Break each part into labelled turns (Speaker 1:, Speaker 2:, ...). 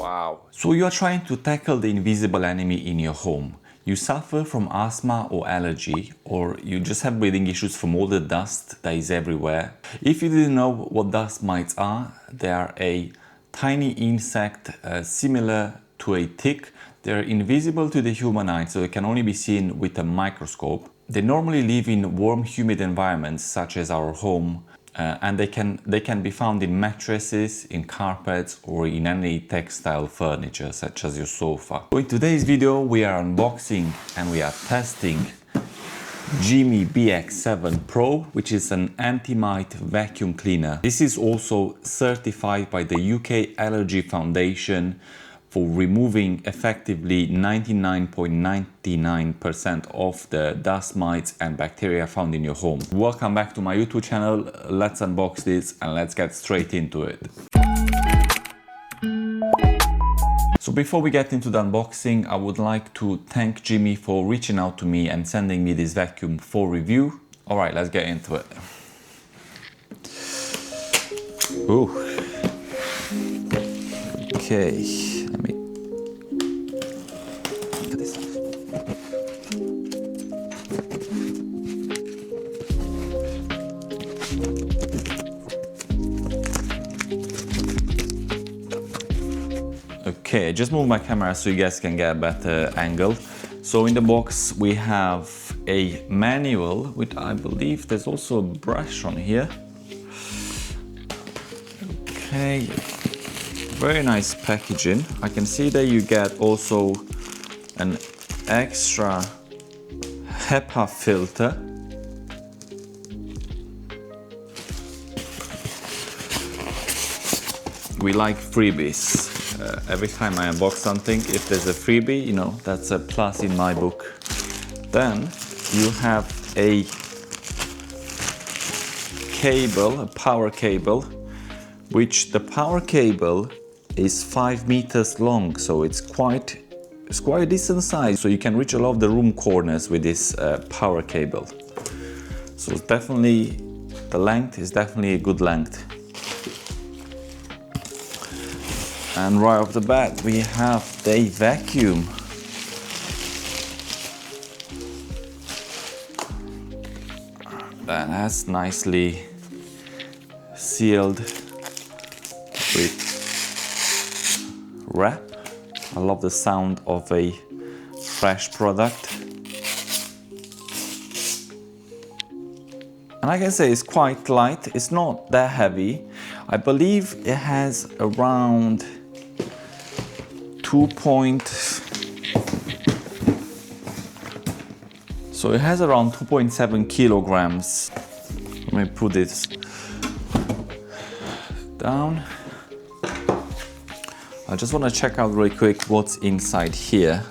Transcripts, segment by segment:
Speaker 1: Wow. So you are trying to tackle the invisible enemy in your home. You suffer from asthma or allergy, or you just have breathing issues from all the dust that is everywhere. If you didn't know what dust mites are, they are a tiny insect similar to a tick. They're invisible to the human eye, so they can only be seen with a microscope. They normally live in warm, humid environments such as our home, and they can be found in mattresses, in carpets, or in any textile furniture such as your sofa. So in today's video we are unboxing and we are testing Jimmy BX7 PRO, which is an anti-mite vacuum cleaner. This is also certified by the UK Allergy Foundation for removing effectively 99.99% of the dust mites and bacteria found in your home. Welcome back to my YouTube channel. Let's unbox this and let's get straight into it. So before we get into the unboxing, I would like to thank Jimmy for reaching out to me and sending me this vacuum for review. All right, let's get into it. Ooh. Okay. Okay, just move my camera so you guys can get a better angle. So in the box we have a manual, which I believe there's also a brush on here. Okay, very nice packaging. I can see that you get also an extra HEPA filter. We like freebies. Every time I unbox something, if there's a freebie, you know, that's a plus in my book. Then you have a cable, a power cable, which the power cable is 5 meters long, so it's quite a decent size. So you can reach a lot of the room corners with this power cable. So it's definitely, the length is definitely a good length. And right off the bat, we have the vacuum. That's nicely sealed with wrap. I love the sound of a fresh product. And I can say it's quite light, it's not that heavy. I believe it has around 2.7 kilograms. Let me put this down. I just want to check out really quick what's inside here.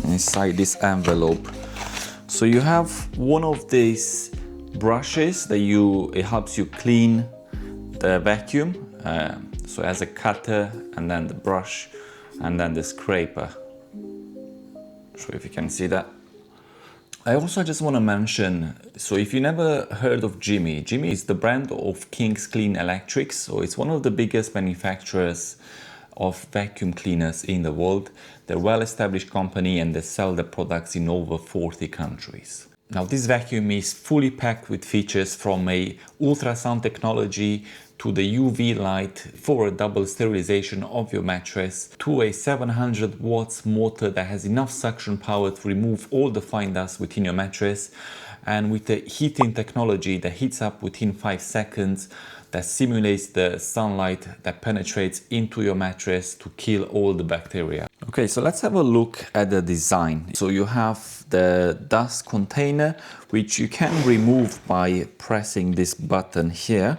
Speaker 1: Inside this envelope. So you have one of these brushes that it helps you clean the vacuum. So it has a cutter and then the brush and then the scraper. So if you can see that. I also just want to mention, so if you never heard of Jimmy is the brand of King's Clean Electrics. So it's one of the biggest manufacturers of vacuum cleaners in the world. They're a well-established company and they sell their products in over 40 countries. Now this vacuum is fully packed with features from a ultrasound technology to the UV light for a double sterilization of your mattress, to a 700 watts motor that has enough suction power to remove all the fine dust within your mattress, and with the heating technology that heats up within 5 seconds, that simulates the sunlight that penetrates into your mattress to kill all the bacteria. Okay, so let's have a look at the design. So you have the dust container, which you can remove by pressing this button here.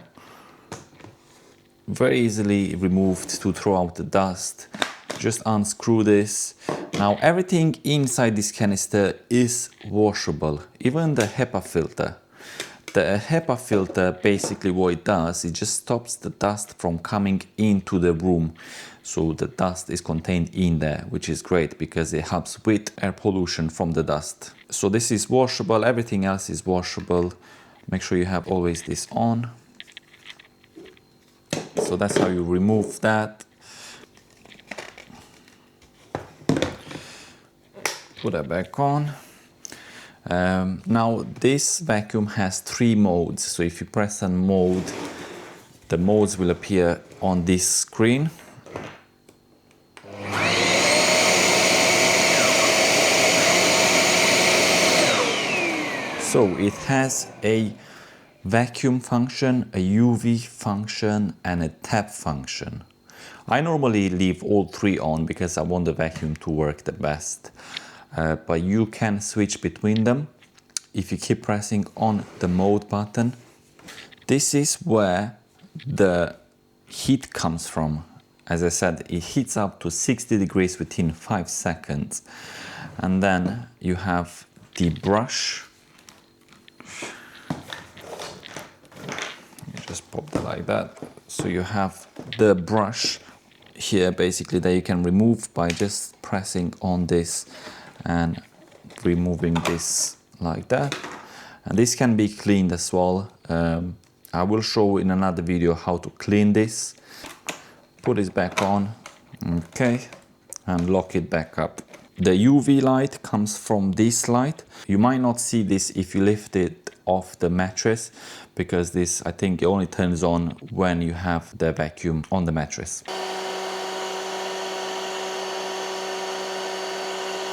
Speaker 1: Very easily removed to throw out the dust. Just unscrew this. Now everything inside this canister is washable, even the HEPA filter. The HEPA filter, basically what it does, it just stops the dust from coming into the room. So the dust is contained in there, which is great because it helps with air pollution from the dust. So this is washable, everything else is washable. Make sure you have always this on. So that's how you remove that. Put that back on. Now this vacuum has 3 modes. So if you press on mode, the modes will appear on this screen. So it has a vacuum function, a UV function, and a tap function. I normally leave all 3 on because I want the vacuum to work the best. But you can switch between them if you keep pressing on the mode button. This is where the heat comes from. As I said, it heats up to 60 degrees within 5 seconds. And then you have the brush. Just pop that like that. So you have the brush here basically that you can remove by just pressing on this and removing this like that. And this can be cleaned as well. I will show in another video how to clean this. Put this back on, okay, and lock it back up. The UV light comes from this light. You might not see this if you lift it off the mattress, because this, I think, it only turns on when you have the vacuum on the mattress.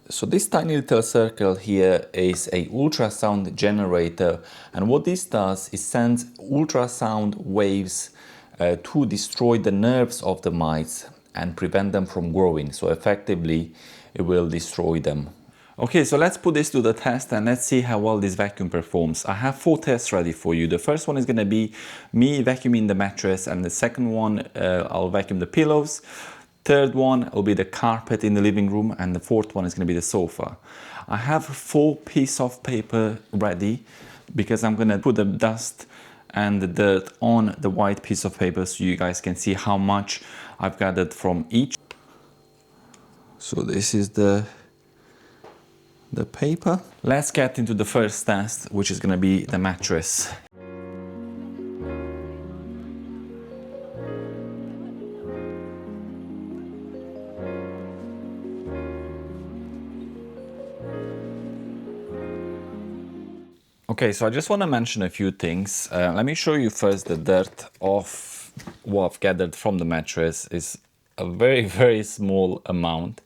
Speaker 1: So this tiny little circle here is a ultrasound generator, and what this does is sends ultrasound waves to destroy the nerves of the mites and prevent them from growing. So effectively it will destroy them. Okay, so let's put this to the test and let's see how well this vacuum performs. I have 4 tests ready for you. The first one is going to be me vacuuming the mattress, and the second one I'll vacuum the pillows. Third one will be the carpet in the living room, and the fourth one is going to be the sofa. I have 4 pieces of paper ready because I'm going to put the dust and the dirt on the white piece of paper so you guys can see how much I've gathered from each. So this is the paper. Let's get into the first test, which is going to be the mattress. Okay, so I just want to mention a few things. Let me show you first the dirt of what I've gathered from the mattress. Is a very, very small amount.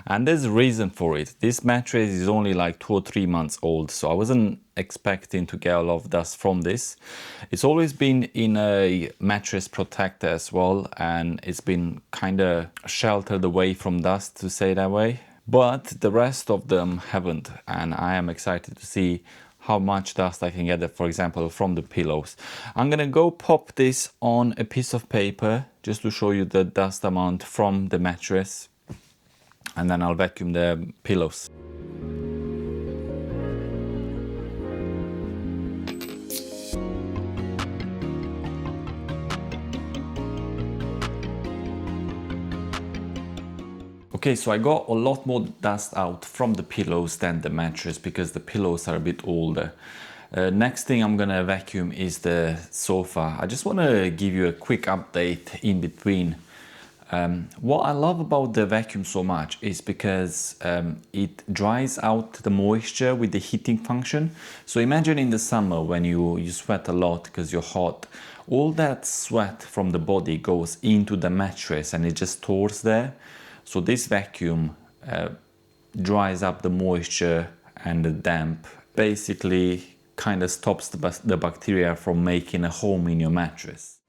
Speaker 1: And there's a reason for it. This mattress is only like 2 or 3 months old, so I wasn't expecting to get a lot of dust from this. It's always been in a mattress protector as well, and it's been kind of sheltered away from dust, to say that way. But the rest of them haven't, and I am excited to see how much dust I can get, for example, from the pillows. I'm gonna go pop this on a piece of paper just to show you the dust amount from the mattress, and then I'll vacuum the pillows. Okay, so I got a lot more dust out from the pillows than the mattress because the pillows are a bit older. Next thing I'm gonna vacuum is the sofa. I just want to give you a quick update in between. What I love about the vacuum so much is because it dries out the moisture with the heating function. So imagine in the summer when you sweat a lot because you're hot, all that sweat from the body goes into the mattress and it just stores there. So this vacuum dries up the moisture and the damp, basically kind of stops the bacteria from making a home in your mattress.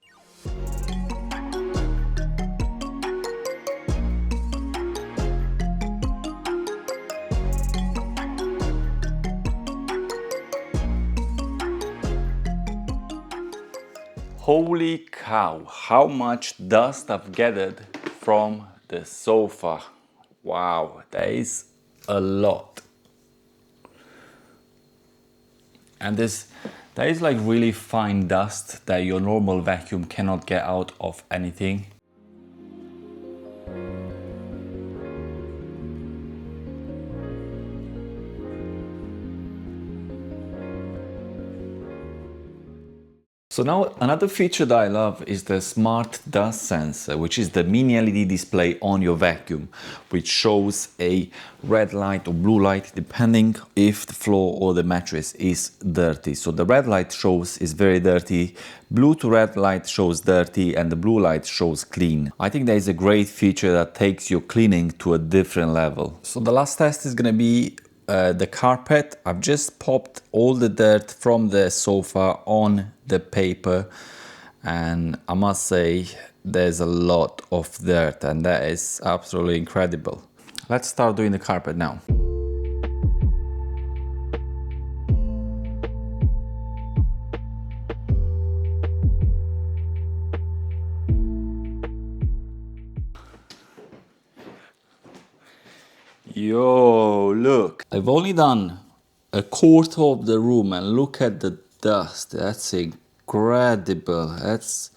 Speaker 1: Holy cow, how much dust I've gathered from the sofa. Wow, that is a lot. And that is like really fine dust that your normal vacuum cannot get out of anything. So now another feature that I love is the smart dust sensor, which is the mini LED display on your vacuum, which shows a red light or blue light depending if the floor or the mattress is dirty. So the red light shows is very dirty, blue to red light shows dirty, and the blue light shows clean. I think that is a great feature that takes your cleaning to a different level. So the last test is gonna be the carpet. I've just popped all the dirt from the sofa on the paper, and I must say there's a lot of dirt, and that is absolutely incredible. Let's start doing the carpet now. Yo, look. I've only done a quarter of the room and look at the dust. That's incredible. That's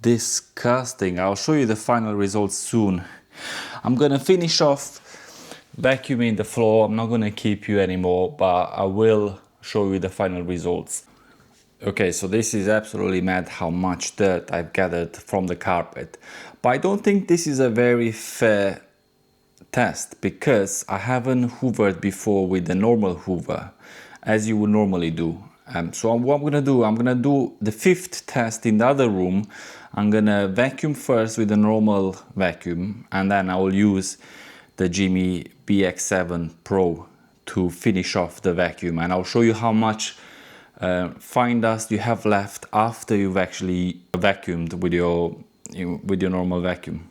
Speaker 1: disgusting. I'll show you the final results soon. I'm gonna finish off vacuuming the floor. I'm not gonna keep you anymore, but I will show you the final results. Okay, so this is absolutely mad how much dirt I've gathered from the carpet. But I don't think this is a very fair test because I haven't hoovered before with the normal hoover as you would normally do. So what I'm gonna do the fifth test in the other room. I'm gonna vacuum first with the normal vacuum, and then I will use the Jimmy BX7 PRO to finish off the vacuum, and I'll show you how much fine dust you have left after you've actually vacuumed with your normal vacuum.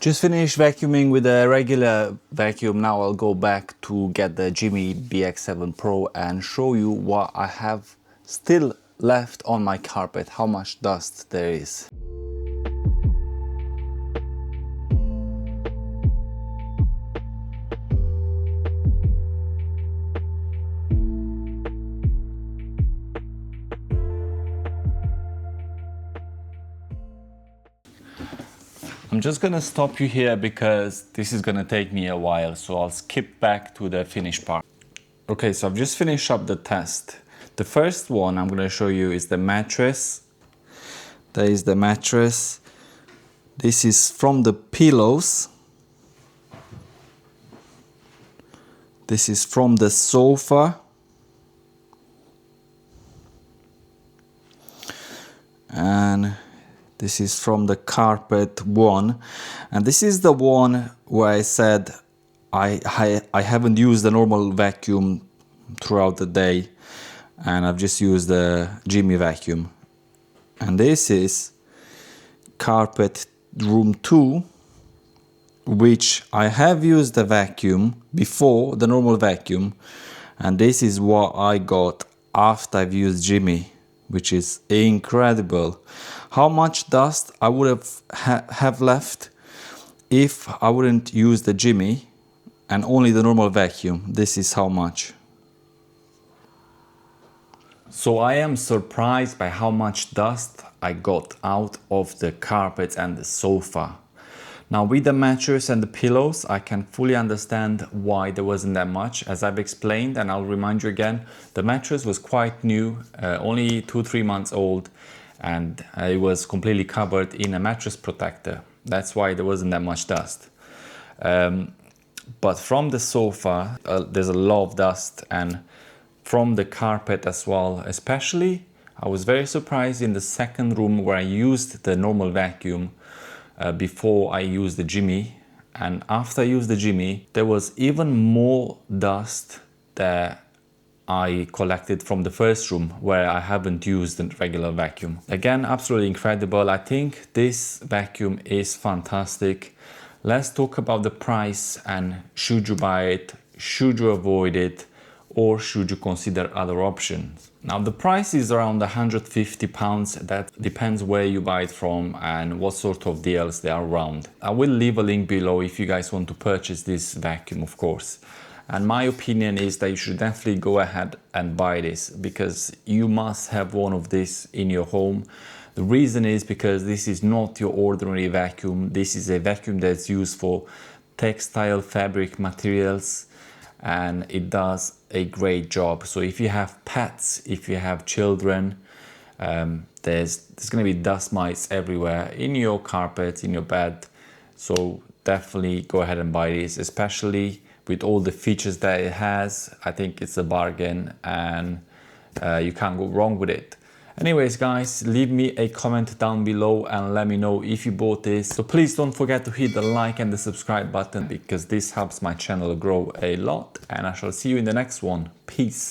Speaker 1: Just finished vacuuming with a regular vacuum. Now I'll go back to get the Jimmy BX7 PRO and show you what I have still left on my carpet, how much dust there is. I'm just gonna stop you here because this is gonna take me a while, so I'll skip back to the finished part. Okay, so I've just finished up the test. The first one I'm gonna show you is the mattress. There is the mattress. This is from the pillows. This is from the sofa. And this is from the carpet one, and this is the one where I said I haven't used the normal vacuum throughout the day, and I've just used the Jimmy vacuum. And this is carpet room 2, which I have used the vacuum before, the normal vacuum, and this is what I got after I've used Jimmy, which is incredible. How much dust I would have left if I wouldn't use the Jimmy and only the normal vacuum. This is how much. So I am surprised by how much dust I got out of the carpets and the sofa. Now with the mattress and the pillows, I can fully understand why there wasn't that much. As I've explained, and I'll remind you again, the mattress was quite new, only 2-3 months old, and it was completely covered in a mattress protector. That's why there wasn't that much dust. But from the sofa, there's a lot of dust, and from the carpet as well, especially. I was very surprised in the second room where I used the normal vacuum before I used the Jimmy, and after I used the Jimmy there was even more dust that I collected from the first room where I haven't used the regular vacuum. Again, absolutely incredible. I think this vacuum is fantastic. Let's talk about the price, and should you buy it, should you avoid it, or should you consider other options? Now the price is around £150. That depends where you buy it from and what sort of deals there are around. I will leave a link below if you guys want to purchase this vacuum, of course. And my opinion is that you should definitely go ahead and buy this, because you must have one of these in your home. The reason is because this is not your ordinary vacuum. This is a vacuum that's used for textile fabric materials, and it does a great job. So if you have pets, if you have children, there's going to be dust mites everywhere in your carpet, in your bed. So definitely go ahead and buy this, especially with all the features that it has. I think it's a bargain, and you can't go wrong with it. Anyways guys, leave me a comment down below and let me know if you bought this. So please don't forget to hit the like and the subscribe button, because this helps my channel grow a lot, and I shall see you in the next one. Peace.